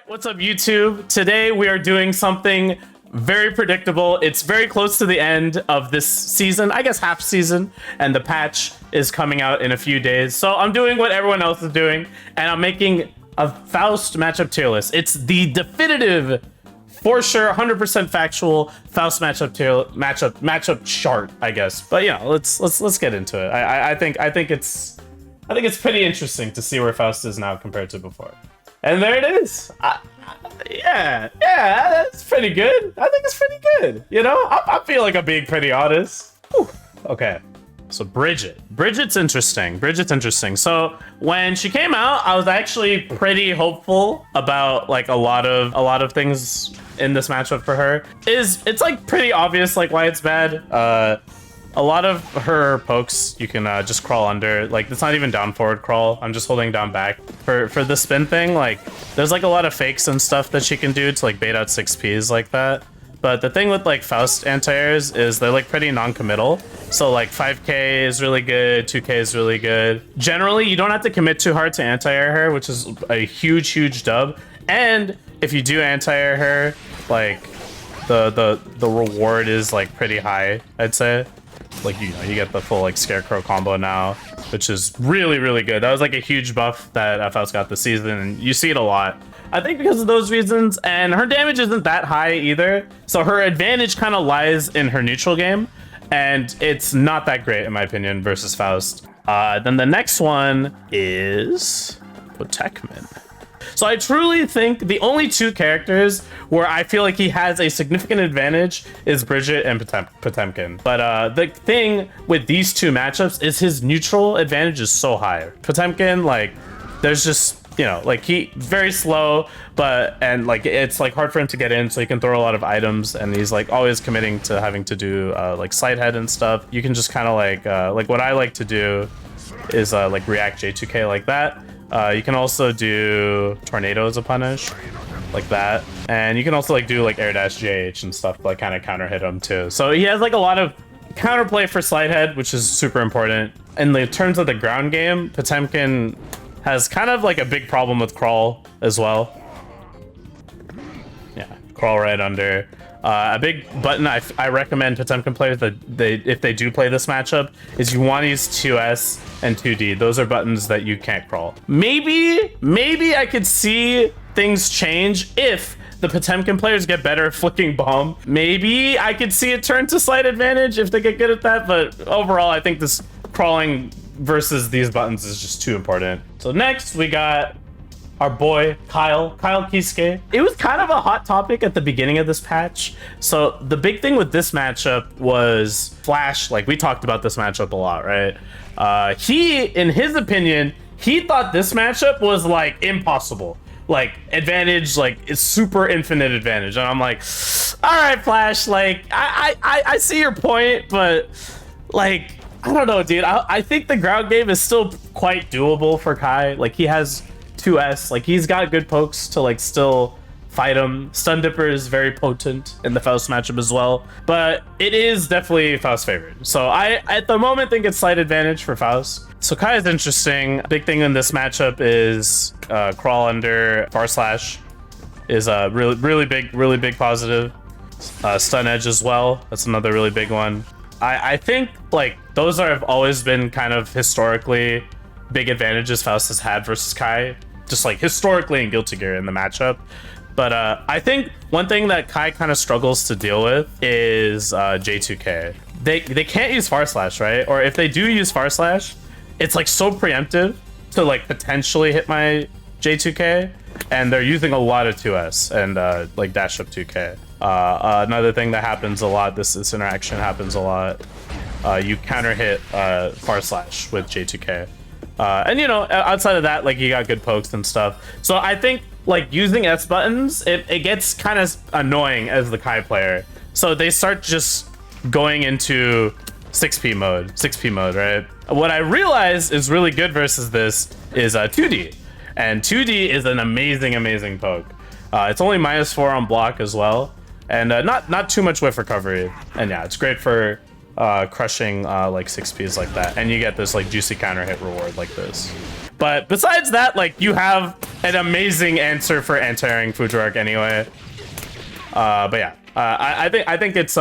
What's up, YouTube? Today we are doing something very predictable. It's very close to the end of this season, I guess half season, and the patch is coming out in a few days. So I'm doing what everyone else is doing, and I'm making a Faust matchup tier list. It's the definitive, for sure, 100% factual Faust matchup chart, I guess. But yeah, let's get into it. I think it's pretty interesting to see where Faust is now compared to before. And there it is. Yeah, that's pretty good. I think it's pretty good. You know, I feel like I'm being pretty honest. Whew. Okay, so Bridget's interesting. So when she came out, I was actually pretty hopeful about like a lot of things in this matchup for her. It's like pretty obvious like why it's bad. A lot of her pokes you can just crawl under. Like, it's not even down forward crawl. I'm just holding down back. For the spin thing, like, there's like a lot of fakes and stuff that she can do to like bait out 6Ps like that. But the thing with like Faust anti-airs is they're like pretty non-committal. So like 5k is really good, 2k is really good. Generally, you don't have to commit too hard to anti-air her, which is a huge dub. And if you do anti-air her, like the reward is like pretty high, I'd say. Like, you know, you get the full like scarecrow combo now, which is really good. That was like a huge buff that Faust got this season, and you see it a lot. I think because of those reasons, and her damage isn't that high either, so her advantage kind of lies in her neutral game, and it's not that great in my opinion versus Faust. Then the next one is Potemkin. So I truly think the only two characters where I feel like he has a significant advantage is Bridget and Potemkin. But the thing with these two matchups is his neutral advantage is so high. Potemkin, like, there's just, you know, like he very slow, and like it's like hard for him to get in, so he can throw a lot of items, and he's like always committing to having to do like side head and stuff. You can just kind of like what I like to do is like react J2K like that. You can also do tornado as a punish, like that. And you can also like do like air dash JH and stuff to like kind of counter hit him too. So he has like a lot of counterplay for slide head, which is super important. In the terms of the ground game, Potemkin has kind of like a big problem with crawl as well. Yeah, crawl right under. A big button I recommend Potemkin players that if they do play this matchup is you want to use 2S and 2D. Those are buttons that you can't crawl. Maybe I could see things change if the Potemkin players get better at flicking bomb. Maybe I could see it turn to slight advantage if they get good at that, but overall I think this crawling versus these buttons is just too important. So next we got our boy Kyle Kisuke. It was kind of a hot topic at the beginning of this patch. So the big thing with this matchup was Flash. Like, we talked about this matchup a lot, right? He, in his opinion, he thought this matchup was like impossible. Like, advantage, like it's super infinite advantage. And I'm like, all right, Flash, like I see your point, but like, I don't know, dude. I think the ground game is still quite doable for Kai. Like, he has 2S, like he's got good pokes to like still fight him. Stun Dipper is very potent in the Faust matchup as well, but it is definitely Faust's favorite. So I at the moment think it's slight advantage for Faust. So Kai is interesting. Big thing in this matchup is crawl under bar slash is a really big positive. Stun edge as well, that's another really big one. I think like those have always been kind of historically big advantages Faust has had versus Kai, just like historically in Guilty Gear in the matchup. But I think one thing that Kai kind of struggles to deal with is J2K. They can't use Far Slash, right? Or if they do use Far Slash, it's like so preemptive to like potentially hit my J2K, and they're using a lot of 2S and like dash up 2K. Another thing that happens a lot, this interaction happens a lot. You counter hit Far Slash with J2K. And you know, outside of that, like you got good pokes and stuff. So I think like using S buttons, it gets kind of annoying as the Kai player. So they start just going into 6P mode, right? What I realize is really good versus this is 2D. And 2D is an amazing poke. It's only -4 on block as well. And not too much whiff recovery. And yeah, it's great for crushing like 6Ps like that, and you get this like juicy counter hit reward like this. But besides that, like, you have an amazing answer for anti-airing Fujiwara anyway. But yeah, I think it's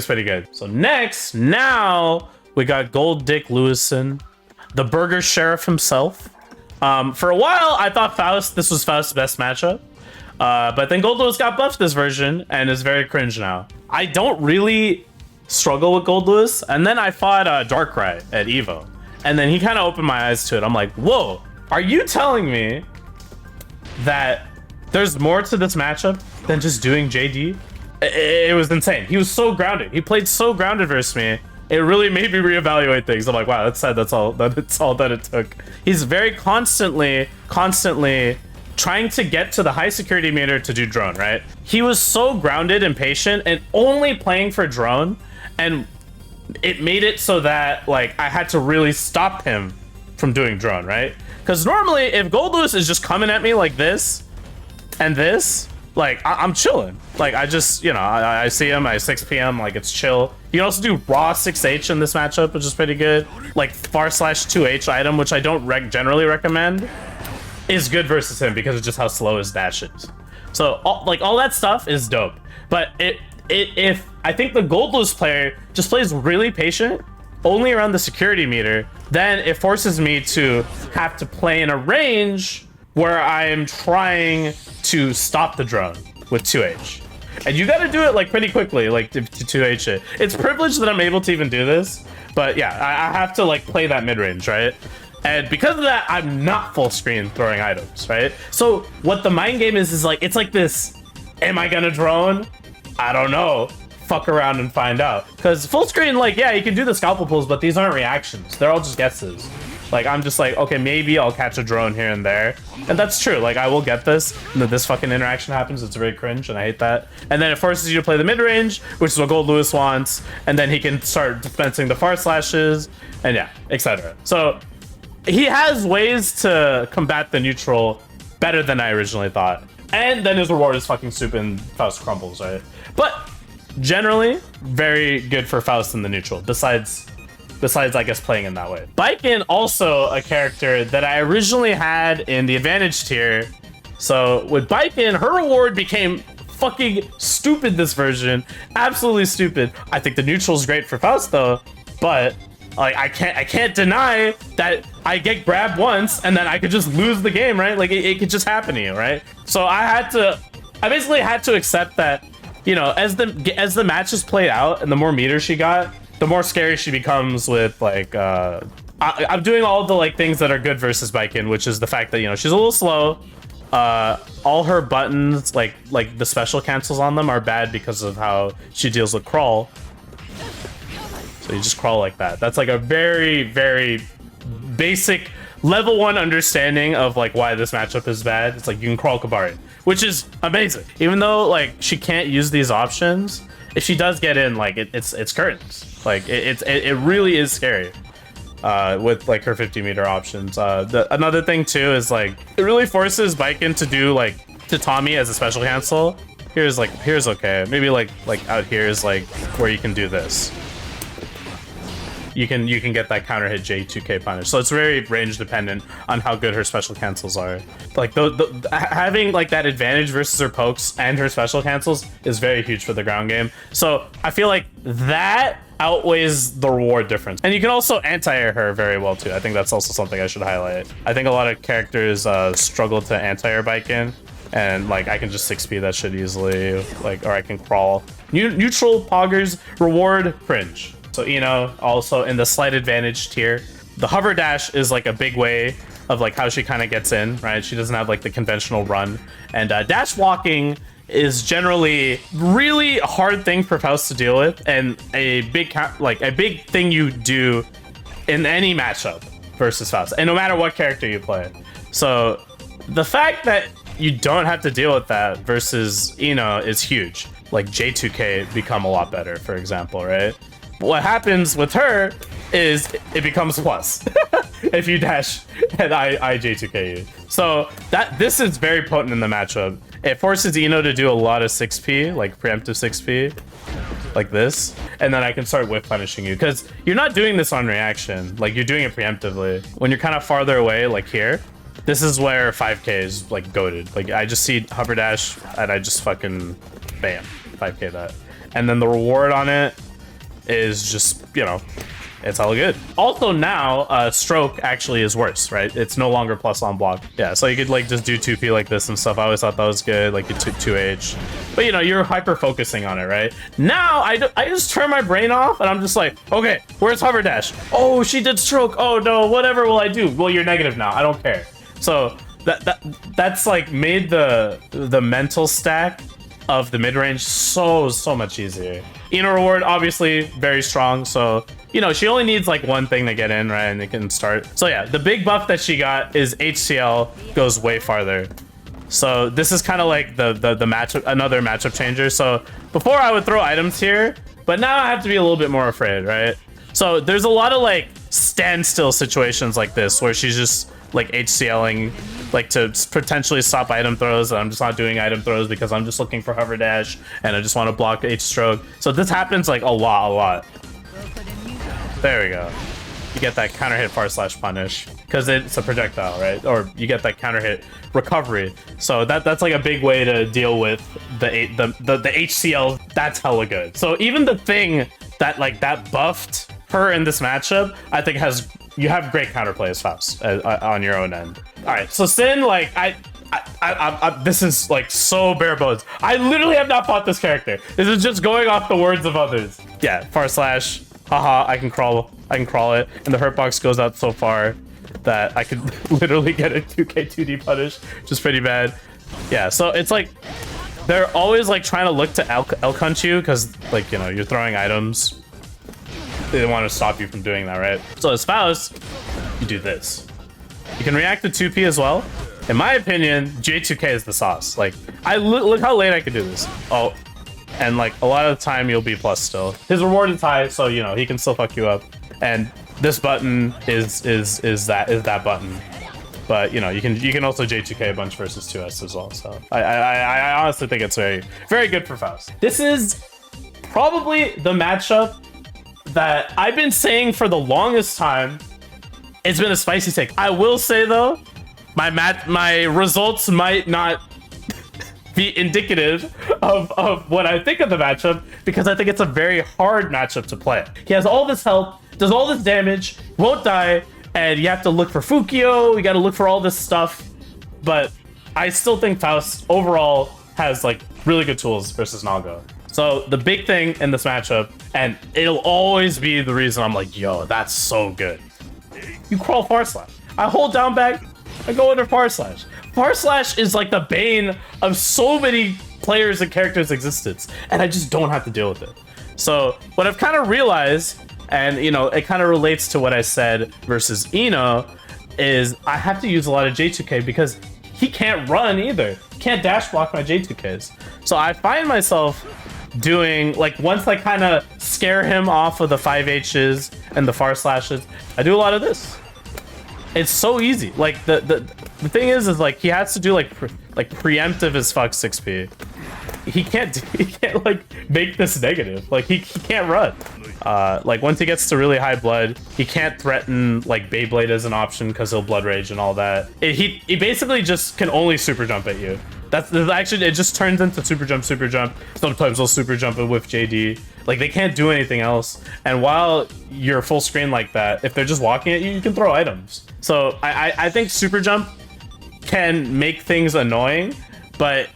pretty good. So next, now we got Gold Dick Lewison, the burger sheriff himself. For a while, I thought this was Faust's best matchup. But then Goldlewis got buffed this version and is very cringe now. I don't really struggle with Goldlewis, and then I fought Darkrai at Evo, and then he kind of opened my eyes to it. I'm like, whoa, are you telling me that there's more to this matchup than just doing JD? It was insane. He was so grounded. He played so grounded versus me. It really made me reevaluate things. I'm like, wow, that's sad. That's all that it took. He's very constantly trying to get to the high security meter to do drone, right? He was so grounded and patient and only playing for drone, and it made it so that like I had to really stop him from doing drone, right? Because normally if Goldlewis is just coming at me like this and this, like I'm chilling. Like I just, you know, I see him, I 6 PM, like it's chill. You can also do raw 6H in this matchup, which is pretty good. Like /2H item, which I don't generally recommend, is good versus him because of just how slow his dash is. So all that stuff is dope. But if I think the Goldlewis player just plays really patient, only around the security meter, then it forces me to have to play in a range where I am trying to stop the drone with 2H. And you gotta do it like pretty quickly, like to 2H it. It's privileged that I'm able to even do this, but yeah, I have to like play that mid-range, right? And because of that, I'm not full screen throwing items, right? So what the mind game is like, it's like this, am I gonna drone? I don't know. Fuck around and find out. Because full screen, like, yeah, you can do the scalpel pulls, but these aren't reactions. They're all just guesses. Like, I'm just like, okay, maybe I'll catch a drone here and there. And that's true. Like, I will get this. And then this fucking interaction happens. It's very cringe, and I hate that. And then it forces you to play the mid-range, which is what Goldlewis wants. And then he can start dispensing the far slashes, and yeah, etc. So he has ways to combat the neutral better than I originally thought. And then his reward is fucking soup and Faust crumbles, right? But generally, very good for Faust in the neutral, besides I guess playing in that way. Baiken, also a character that I originally had in the advantage tier. So with Baiken, her reward became fucking stupid this version. Absolutely stupid. I think the neutral is great for Faust though, but like I can't deny that I get grabbed once and then I could just lose the game, right? Like it could just happen to you, right? So I basically had to accept that, you know, as the matches played out and the more meters she got, the more scary she becomes with like I'm doing all the like things that are good versus Baiken, which is the fact that, you know, she's a little slow. All her buttons, like the special cancels on them are bad because of how she deals with crawl. So you just crawl like that. That's like a very, very basic level 1 understanding of like why this matchup is bad. It's like you can crawl Kabari, which is amazing. Even though like she can't use these options, if she does get in, like it's curtains. Like it really is scary with like her 50-meter options. Another thing too is like it really forces Baiken to do like Tatami as a special cancel. Here's okay. Maybe like out here is like where you can do this. You can get that counter hit J2K punish. So it's very range dependent on how good her special cancels are. Like having like that advantage versus her pokes and her special cancels is very huge for the ground game. So I feel like that outweighs the reward difference. And you can also anti-air her very well too. I think that's also something I should highlight. I think a lot of characters struggle to anti-air Baiken, and like I can just 6P that shit easily, like, or I can crawl. Neutral poggers reward cringe. So, you know, also in the slight advantage tier, the hover dash is like a big way of like how she kind of gets in, right? She doesn't have like the conventional run, and dash blocking is generally really a hard thing for Faust to deal with, and a big thing you do in any matchup versus Faust, and no matter what character you play. So the fact that you don't have to deal with that versus Ino is huge. Like J2K become a lot better, for example, right? What happens with her is it becomes plus. if you dash and I J2K you. So this is very potent in the matchup. It forces Ino to do a lot of 6P, like preemptive 6P, like this, and then I can start whip punishing you because you're not doing this on reaction, like you're doing it preemptively. When you're kind of farther away, like here, this is where 5K is like goated. Like I just see hover dash and I just fucking bam, 5K that. And then the reward on it is just, you know, it's all good. Also now, stroke actually is worse, right? It's no longer plus on block. Yeah, so you could like just do 2P like this and stuff. I always thought that was good, like 2H. But you know, you're hyper focusing on it, right? Now I just turn my brain off and I'm just like, okay, where's hover dash? Oh, she did stroke. Oh no, whatever will I do? Well, you're negative now. I don't care. So that's like made the mental stack of the mid range so much easier. Ino reward obviously very strong, so you know she only needs like one thing to get in, right, and it can start. So yeah, the big buff that she got is HCL goes way farther. So this is kind of like the matchup, another matchup changer. So before I would throw items here, but now I have to be a little bit more afraid, right? So there's a lot of like standstill situations like this where she's just like HCLing, like to potentially stop item throws, and I'm just not doing item throws because I'm just looking for hover dash and I just want to block H stroke. So this happens like a lot. There we go. You get that counter hit far slash punish because it's a projectile, right? Or you get that counter hit recovery. So that's like a big way to deal with the HCL. That's hella good. So even the thing that buffed her in this matchup, I think you have great counterplay as Faust on your own end. All right, so Sin, like I this is like so bare bones. I literally have not fought this character. This is just going off the words of others. Yeah, far slash. Haha, I can crawl it, and the hurt box goes out so far that I could literally get a 2K 2D punish, which is pretty bad. Yeah, so it's like they're always like trying to look to elk hunt you because like, you know, you're throwing items. They want to stop you from doing that, right? So as Faust, you do this. You can react to 2P as well. In my opinion, J2K is the sauce. Like, look how late I could do this. Oh, and like a lot of the time you'll be plus still. His reward is high, so you know he can still fuck you up. And this button is that button. But you know you can also J2K a bunch versus 2S as well. So I honestly think it's very good for Faust. This is probably the matchup that I've been saying for the longest time. It's been a spicy take. I will say though, my results might not be indicative of what I think of the matchup, because I think it's a very hard matchup to play. He has all this health, does all this damage, won't die, and you have to look for Fukio, you gotta look for all this stuff. But I still think Faust overall has like really good tools versus Nago. So the big thing in this matchup, and it'll always be the reason I'm like, yo, that's so good. You crawl far slash. I hold down back, I go under far slash. Far slash is like the bane of so many players and characters' existence, and I just don't have to deal with it. So what I've kind of realized, and you know, it kind of relates to what I said versus Ino, is I have to use a lot of J2K because he can't run either. Can't dash block my J2Ks. So I find myself doing, like, once I kind of scare him off of the 5Hs and the far slashes, I do a lot of this. It's so easy. Like the thing is like he has to do like preemptive as fuck 6P. He can't like make this negative. Like he can't run. Like once he gets to really high blood, he can't threaten like Beyblade as an option because he'll blood rage and all that. He basically just can only super jump at you. That's actually, it just turns into super jump. Sometimes they'll super jump with JD. Like they can't do anything else. And while you're full screen like that, if they're just walking at you, you can throw items. So I think super jump can make things annoying, but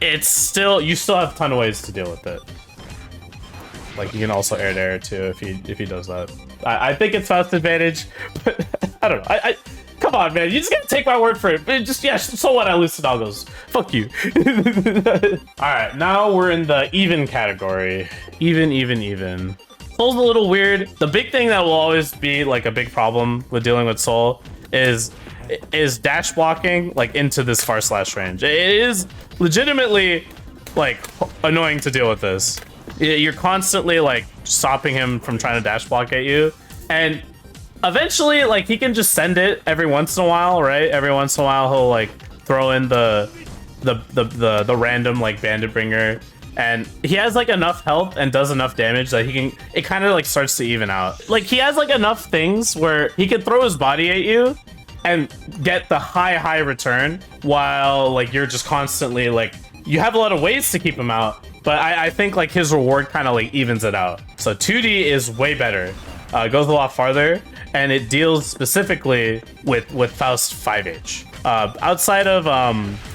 it's still, you still have a ton of ways to deal with it. Like you can also air to air too if he does that. I think it's Faust advantage, but I don't know. Come on, man. You just gotta take my word for it. Just, yeah, so what? I lose to doggos. Fuck you. Alright, now we're in the even category. Even. Soul's a little weird. The big thing that will always be like a big problem with dealing with Soul is dash blocking like into this far slash range. It is legitimately like annoying to deal with this. You're constantly like stopping him from trying to dash block at you. And Eventually, like, he can just send it every once in a while, right? Every once in a while, he'll like throw in the random like bandit bringer, and he has like enough health and does enough damage that he can. It kind of like starts to even out. Like he has like enough things where he can throw his body at you and get the high return, while like you're just constantly like you have a lot of ways to keep him out. But I think like his reward kind of like evens it out. So 2D is way better. Goes a lot farther, and it deals specifically with Faust 5H. Outside of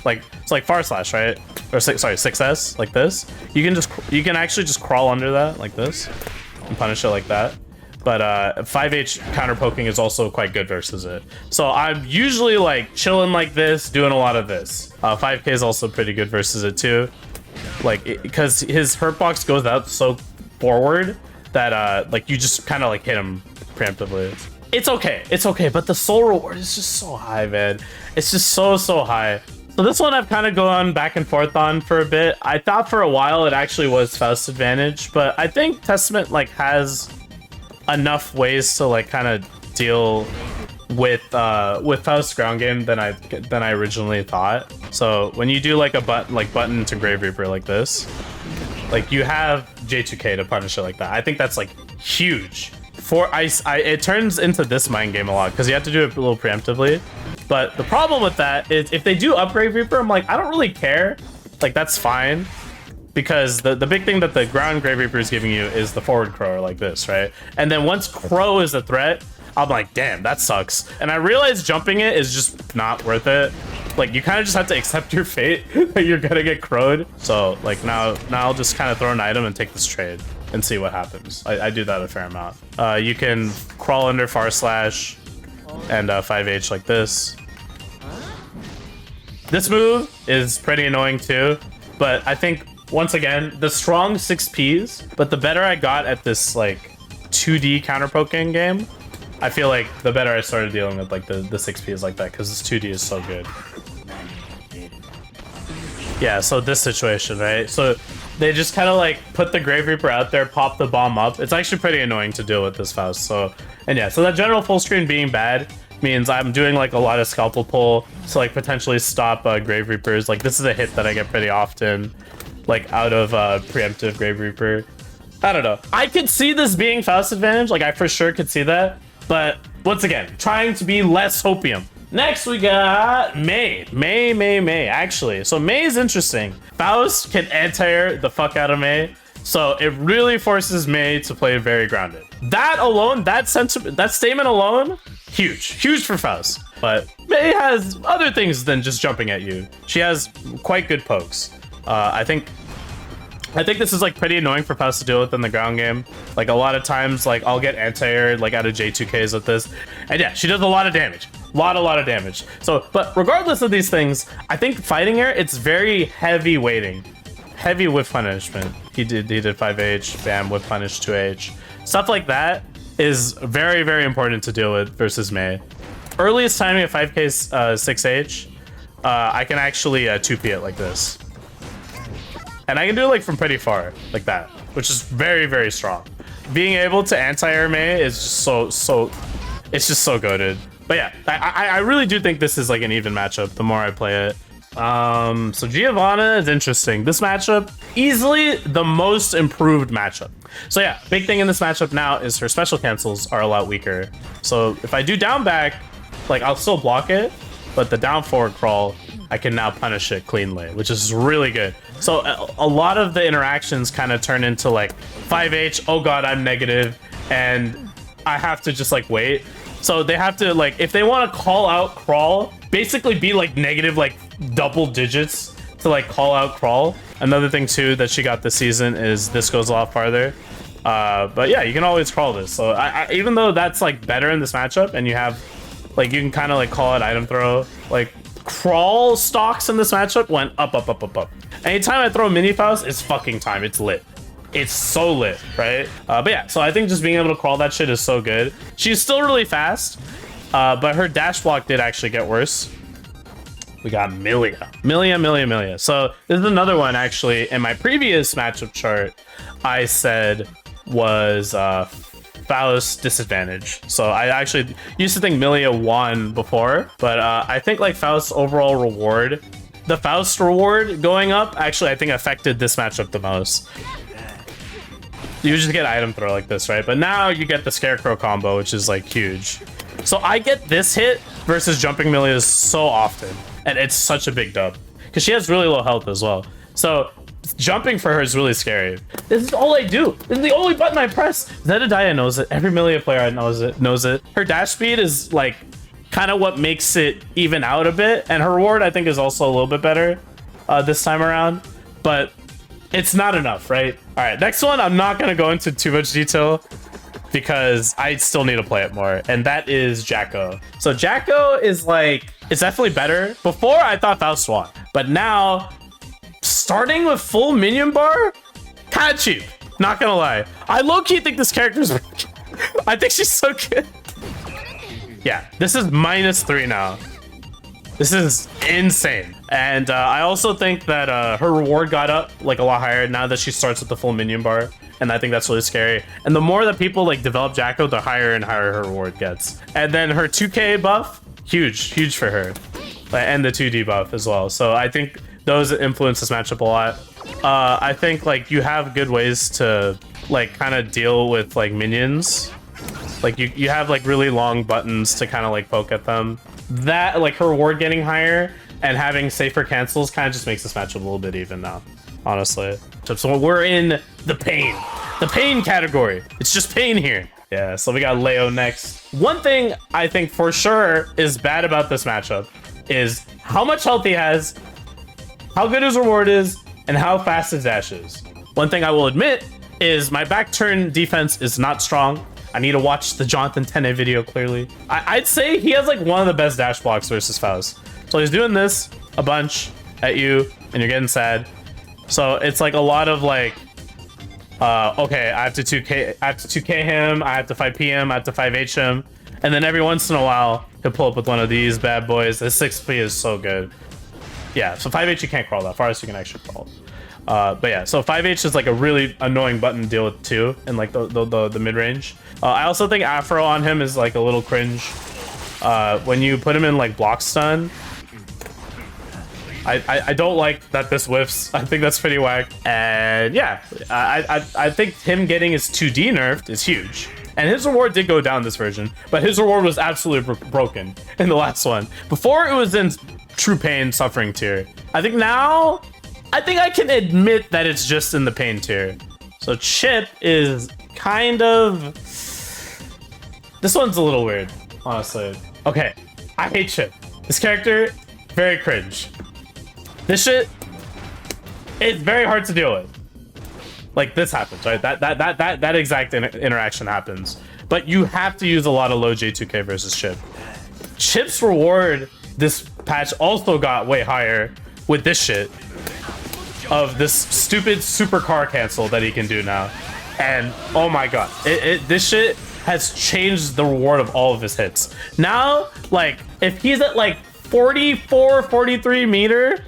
like it's like far slash, right? Or 6S like this. You can actually just crawl under that like this and punish it like that. But 5H counter poking is also quite good versus it. So I'm usually like chilling like this, doing a lot of this. 5K is also pretty good versus it too. Like because his hurt box goes out so forward that like you just kind of like hit him preemptively. It's okay, but the soul reward is just so high, man. It's just so high. So this one I've kind of gone back and forth on for a bit. I thought for a while it actually was Faust's advantage, but I think Testament like has enough ways to like kind of deal with Faust's ground game than I originally thought. So when you do like a button to Grave Reaper like this, like you have J2K to punish it like that. I think that's like huge. It turns into this mind game a lot because you have to do it a little preemptively. But the problem with that is if they do upgrade Reaper, I'm like, I don't really care. Like that's fine. Because the big thing that the ground Grave Reaper is giving you is the forward crow like this, right? And then once crow is a threat, I'm like, damn, that sucks. And I realize jumping it is just not worth it. Like you kind of just have to accept your fate that you're gonna get crowed. So like now I'll just kind of throw an item and take this trade and see what happens. I do that a fair amount. You can crawl under far slash and 5H like this. This move is pretty annoying too, but I think once again, the strong 6Ps, but the better I got at this like 2D counter poking game, I feel like the better I started dealing with like the 6Ps like that, because this 2D is so good. Yeah, so this situation, right? So they just kind of like put the Grave Reaper out there, pop the bomb up. It's actually pretty annoying to deal with this Faust. So, and yeah, so that general full screen being bad means I'm doing like a lot of scalpel pull to like potentially stop Grave Reapers. Like this is a hit that I get pretty often, like out of preemptive Grave Reaper. I don't know. I could see this being Faust advantage. Like I for sure could see that. But once again, trying to be less hopium. Next we got May. Actually. So May is interesting. Faust can anti-air the fuck out of May. So it really forces May to play very grounded. That alone, that statement alone, huge for Faust. But May has other things than just jumping at you. She has quite good pokes. I think this is like pretty annoying for Faust to deal with in the ground game. Like a lot of times, like I'll get anti-aired like out of J2Ks with this, and yeah, she does a lot of damage, a lot of damage. So, but regardless of these things, I think fighting air, it's very heavy weighting, heavy whiff punishment. He did 5H, bam, whiff punish 2H, stuff like that is very important to deal with versus May. Earliest timing of 5K's 6H, I can actually 2P it like this. And I can do it like from pretty far, like that, which is very strong. Being able to anti-air May is just it's just so goated. But yeah, I really do think this is like an even matchup the more I play it. So Giovanna is interesting. This matchup, easily the most improved matchup. So yeah, big thing in this matchup now is her special cancels are a lot weaker. So if I do down back, like I'll still block it, but the down forward crawl, I can now punish it cleanly, which is really good. So a lot of the interactions kind of turn into like 5H, oh god, I'm negative, and I have to just like wait. So they have to like, if they want to call out crawl, basically be like negative like double digits to like call out crawl. Another thing too that she got this season is this goes a lot farther. But yeah, you can always crawl this. So even though that's like better in this matchup, and you have like, you can kind of like call it item throw, like crawl stocks in this matchup went up. Anytime I throw mini Faust, it's fucking time. It's lit. It's so lit, right? But yeah, so I think just being able to crawl that shit is so good. She's still really fast, but her dash block did actually get worse. We got Millia. So this is another one actually. In my previous matchup chart, I said was Faust disadvantage. So I actually used to think Millia won before, but I think like Faust's overall reward, the Faust reward going up, actually I think affected this matchup the most. You just get item throw like this, right? But now you get the Scarecrow combo, which is like huge. So I get this hit versus jumping Millia's so often, and it's such a big dub because she has really low health as well. So jumping for her is really scary. This is all I do. This is the only button I press. Zedediah knows it. Every Millia player knows it. Her dash speed is like kind of what makes it even out a bit, and her reward I think is also a little bit better this time around, but it's not enough, right? All right, next one I'm not gonna go into too much detail because I still need to play it more, and that is Jacko. So Jacko is like, it's definitely better. Before I thought Faust won, but now starting with full minion bar, kind of cheap, not gonna lie. I low-key think this character's I think she's so good. Yeah, this is -3 now. This is insane. And I also think that her reward got up like a lot higher now that she starts with the full minion bar, and I think that's really scary. And the more that people like develop Jacko, the higher and higher her reward gets. And then her 2k buff, huge for her, and the 2d buff as well. So I think those influence this matchup a lot. I think like you have good ways to like kind of deal with like minions. Like you have like really long buttons to kind of like poke at them. That like her reward getting higher and having safer cancels kind of just makes this matchup a little bit even now, honestly. So we're in the pain category. It's just pain here. Yeah, so we got Leo next. One thing I think for sure is bad about this matchup is how much health he has, how good his reward is, and how fast his dash is. One thing I will admit is my back turn defense is not strong. I need to watch the Jonathan Tene video clearly. I'd say he has like one of the best dash blocks versus Faust. So he's doing this a bunch at you and you're getting sad. So it's like a lot of like, okay, I have to 2k him, I have to 5p him, I have to 5h him. And then every once in a while, he'll pull up with one of these bad boys. The 6p is so good. Yeah, so 5h you can't crawl that far, so you can actually crawl. But yeah, so 5h is like a really annoying button to deal with too, in like the mid-range. I also think Afro on him is like a little cringe. When you put him in like block stun, I don't like that this whiffs. I think that's pretty whack. And yeah, I think him getting his 2D nerfed is huge. And his reward did go down this version, but his reward was absolutely broken in the last one. Before it was in true pain suffering tier. I think now, I think I can admit that it's just in the pain tier. So Chipp is kind of, this one's a little weird, honestly. Okay, I hate Chipp. This character, very cringe. This shit, it's very hard to deal with. Like this happens, right? That exact interaction happens. But you have to use a lot of low J2K versus Chipp. Chipp's reward this patch also got way higher with this shit of this stupid super car cancel that he can do now. And oh my god, this shit has changed the reward of all of his hits. Now, like, if he's at like 44, 43 meter,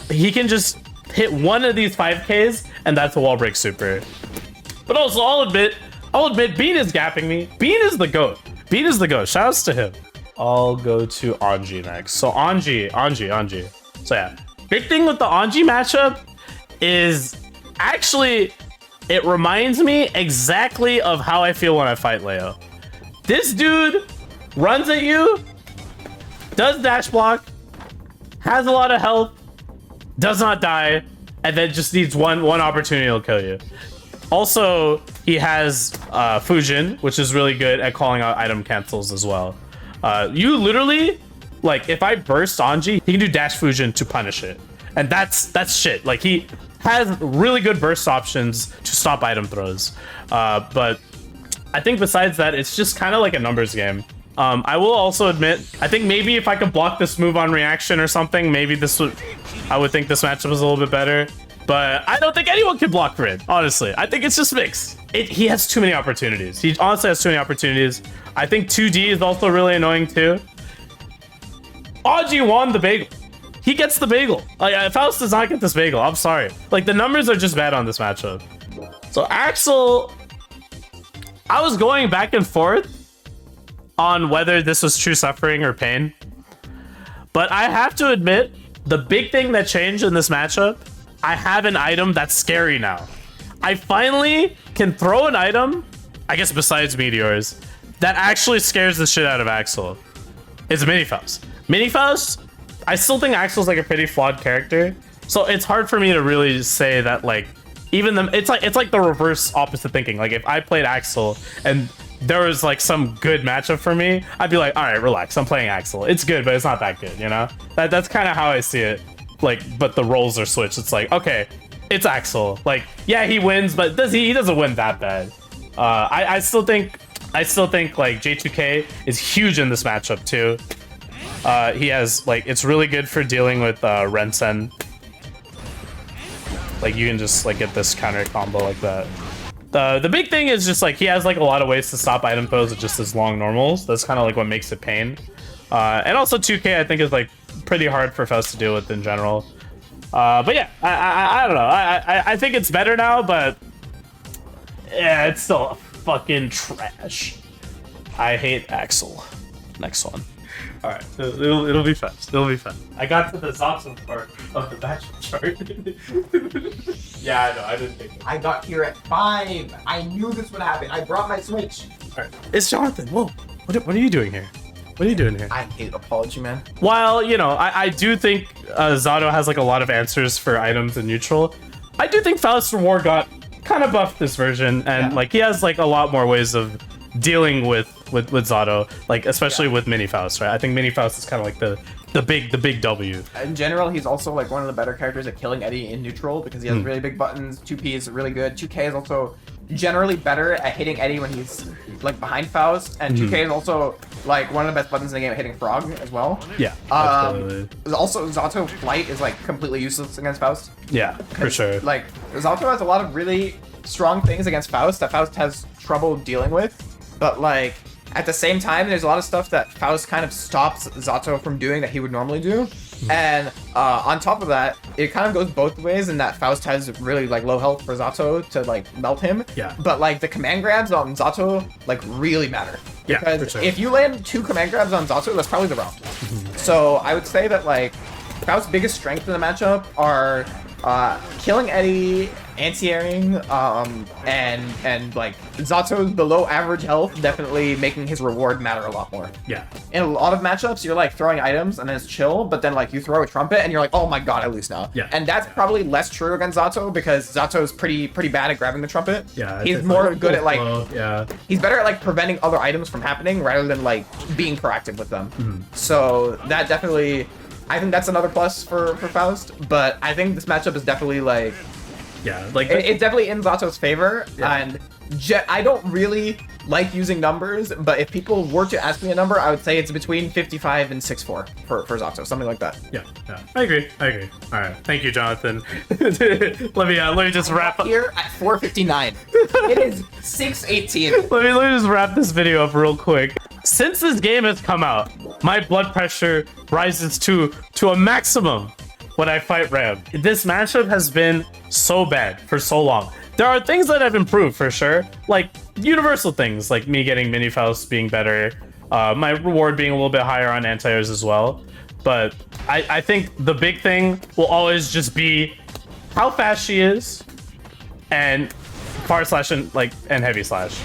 he can just hit one of these 5Ks, and that's a wall break super. But also, I'll admit, Bean is gapping me. Bean is the GOAT. Bean is the GOAT. Shoutouts to him. I'll go to Anji next. So Anji. So yeah, big thing with the Anji matchup is actually, it reminds me exactly of how I feel when I fight Leo. This dude runs at you, does dash block, has a lot of health, does not die, and then just needs one opportunity to kill you. Also, he has Fujin, which is really good at calling out item cancels as well. You literally, like, if I burst Anji, he can do dash Fujin to punish it. And that's shit. Like, he has really good burst options to stop item throws. But I think besides that, it's just kind of like a numbers game. I will also admit, I think maybe if I could block this move on reaction or something, maybe I would think this matchup was a little bit better. But I don't think anyone can block Grid, honestly. I think it's just mixed. He has too many opportunities. He honestly has too many opportunities. I think 2D is also really annoying too. Anji won the bagel. He gets the bagel. Like, Faust does not get this bagel. I'm sorry. Like, the numbers are just bad on this matchup. So Axel, I was going back and forth on whether this was true suffering or pain. But I have to admit, the big thing that changed in this matchup, I have an item that's scary now. I finally can throw an item, I guess besides meteors, that actually scares the shit out of Axel. It's Mini Faust. Mini Faust, I still think Axel's like a pretty flawed character. So it's hard for me to really say that like, even the, it's like the reverse opposite thinking. Like if I played Axel and there was like some good matchup for me, I'd be like, all right, relax, I'm playing Axel. It's good, but it's not that good, you know? That's kind of how I see it. Like, but the roles are switched. It's like, okay, it's Axel. Like, yeah, he wins, but he doesn't win that bad. I still think like J2K is huge in this matchup too. He has like, it's really good for dealing with Rensen. Like you can just like get this counter combo like that. The big thing is just like he has like a lot of ways to stop item throws with just his long normals. That's kind of like what makes it pain. And also 2K I think is like pretty hard for Faust to deal with in general. But yeah, I don't know. I think it's better now, but yeah, it's still fucking trash. I hate Axel. Next one. All right, it'll be fast. It'll be fun. I got to the Zato part of the matchup chart. Yeah, I know. I didn't think. I got here at 5. I knew this would happen. I brought my Switch. All right, it's Jonathan. Whoa, what are you doing here? What are you doing here? I hate ApologyMan. While you know, I do think Zato has like a lot of answers for items in neutral. I do think Faust's reward got kind of buffed this version, and like he has like a lot more ways of dealing with Zato, like especially with Mini Faust, right? I think Mini Faust is kind of like the big W. In general, he's also like one of the better characters at killing Eddie in neutral because he has really big buttons. 2P is really good. 2K is also generally better at hitting Eddie when he's like behind Faust, and 2K is also like one of the best buttons in the game at hitting Frog as well. Yeah. Also, Zato flight is like completely useless against Faust. Yeah, for sure. Like Zato has a lot of really strong things against Faust that Faust has trouble dealing with, but like at the same time, there's a lot of stuff that Faust kind of stops Zato from doing that he would normally do. And on top of that, it kind of goes both ways in that Faust has really like low health for Zato to like melt him. Yeah. But like the command grabs on Zato like really matter. Yeah, because for sure. if you land 2 command grabs on Zato, that's probably the round. So I would say that like Faust's biggest strength in the matchup are killing Eddie, anti-airing, and like Zato's below average health definitely making his reward matter a lot more. Yeah. In a lot of matchups, you're like throwing items and it's chill, but then like you throw a trumpet and you're like, oh my god, I lose now. Yeah. And that's probably less true against Zato because Zato's pretty bad at grabbing the trumpet. Yeah. He's more like good at like yeah. He's better at like preventing other items from happening rather than like being proactive with them. So that definitely, I think that's another plus for Faust, but I think this matchup is definitely like, yeah, like it's definitely in Zato's favor, and I don't really like using numbers, but if people were to ask me a number, I would say it's between 55 and 6'4" for Zato, something like that. Yeah, I agree. All right, thank you, Jonathan. let me just wrap up here at 459. It is 6:18. Let me just wrap this video up real quick. Since this game has come out, my blood pressure rises to a maximum when I fight Ram. This matchup has been so bad for so long. There are things that have improved for sure, like universal things, like me getting Mini Faust being better, my reward being a little bit higher on anti-airs as well. But I think the big thing will always just be how fast she is, and far slash and heavy slash.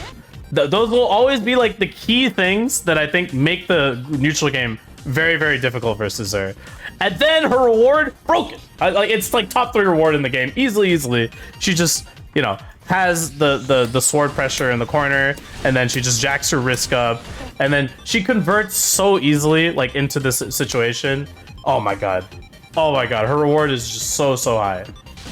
Those will always be like the key things that I think make the neutral game very, very difficult versus her. And then her reward, broken. Like it's like top 3 reward in the game, easily. She just, you know, has the sword pressure in the corner, and then she just jacks her risk up, and then she converts so easily like into this situation. Oh my god, her reward is just so high.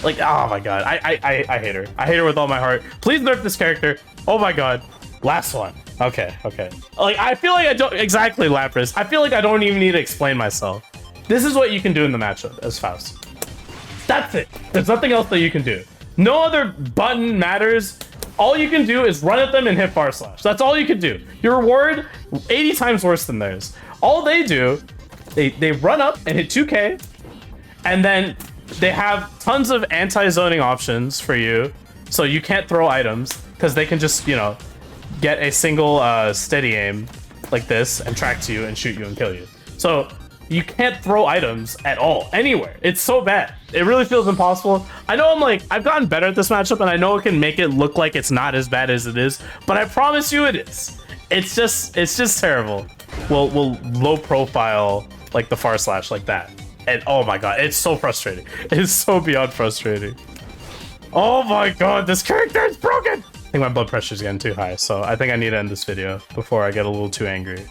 Like, oh my god, I hate her. I hate her with all my heart. Please nerf this character. Oh my god. Last one. Okay. Like, I feel like I don't exactly, Lapras. I feel like I don't even need to explain myself. This is what you can do in the matchup as Faust. That's it. There's nothing else that you can do. No other button matters. All you can do is run at them and hit bar slash. That's all you can do. Your reward, 80 times worse than theirs. All they do, they run up and hit 2K, and then they have tons of anti-zoning options for you, so you can't throw items because they can just, you know, get a single steady aim like this and track to you and shoot you and kill you. So you can't throw items at all, anywhere. It's so bad. It really feels impossible. I know I've gotten better at this matchup, and I know it can make it look like it's not as bad as it is, but I promise you it is. It's just terrible. We'll low profile like the far slash like that. And oh my god, it's so frustrating. It's so beyond frustrating. Oh my god, this character is broken! I think my blood pressure is getting too high, so I think I need to end this video before I get a little too angry.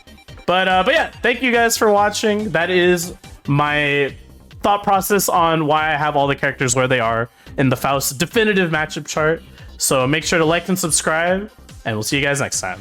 But yeah, thank you guys for watching. That is my thought process on why I have all the characters where they are in the Faust definitive matchup chart. So make sure to like and subscribe, and we'll see you guys next time.